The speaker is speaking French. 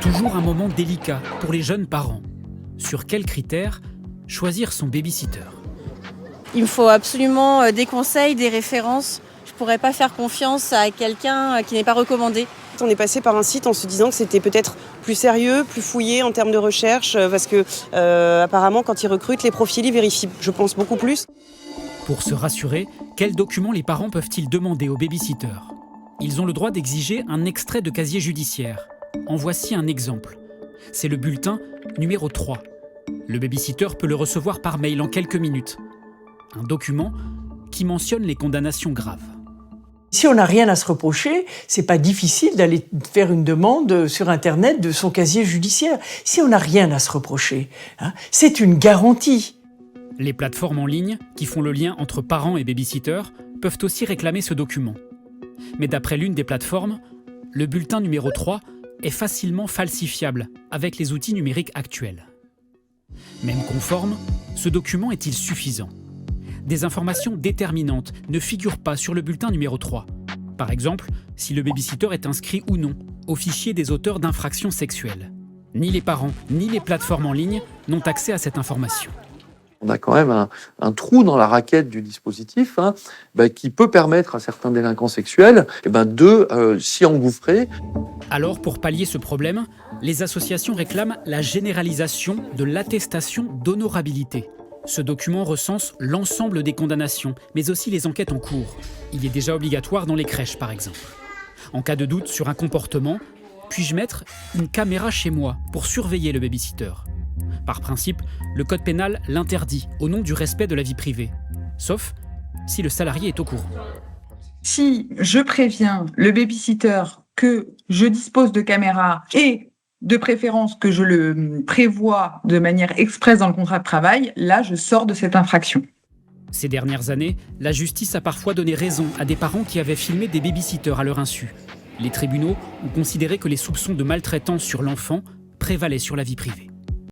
Toujours un moment délicat pour les jeunes parents. Sur quels critères choisir son baby-sitter? Il me faut absolument des conseils, des références. Je ne pourrais pas faire confiance à quelqu'un qui n'est pas recommandé. On est passé par un site en se disant que c'était peut-être plus sérieux, plus fouillé en termes de recherche, parce que apparemment quand ils recrutent, les profils, ils vérifient, je pense, beaucoup plus. Pour se rassurer, quels documents les parents peuvent-ils demander au baby-sitter? Ils ont le droit d'exiger un extrait de casier judiciaire. En voici un exemple. C'est le bulletin numéro 3. Le baby-sitter peut le recevoir par mail en quelques minutes. Un document qui mentionne les condamnations graves. Si on n'a rien à se reprocher, c'est pas difficile d'aller faire une demande sur Internet de son casier judiciaire. Si on n'a rien à se reprocher, c'est une garantie. Les plateformes en ligne, qui font le lien entre parents et baby-sitter, peuvent aussi réclamer ce document. Mais d'après l'une des plateformes, le bulletin numéro 3 est facilement falsifiable avec les outils numériques actuels. Même conforme, ce document est-il suffisant? Des informations déterminantes ne figurent pas sur le bulletin numéro 3. Par exemple, si le baby-sitter est inscrit ou non au fichier des auteurs d'infractions sexuelles. Ni les parents, ni les plateformes en ligne n'ont accès à cette information. On a quand même un trou dans la raquette du dispositif qui peut permettre à certains délinquants sexuels de s'y engouffrer. Alors, pour pallier ce problème, les associations réclament la généralisation de l'attestation d'honorabilité. Ce document recense l'ensemble des condamnations, mais aussi les enquêtes en cours. Il est déjà obligatoire dans les crèches, par exemple. En cas de doute sur un comportement, puis-je mettre une caméra chez moi pour surveiller le baby-sitter? Par principe, le code pénal l'interdit au nom du respect de la vie privée, sauf si le salarié est au courant. Si je préviens le baby-sitter que je dispose de caméras et de préférence que je le prévois de manière expresse dans le contrat de travail, là je sors de cette infraction. Ces dernières années, la justice a parfois donné raison à des parents qui avaient filmé des baby-sitters à leur insu. Les tribunaux ont considéré que les soupçons de maltraitance sur l'enfant prévalaient sur la vie privée.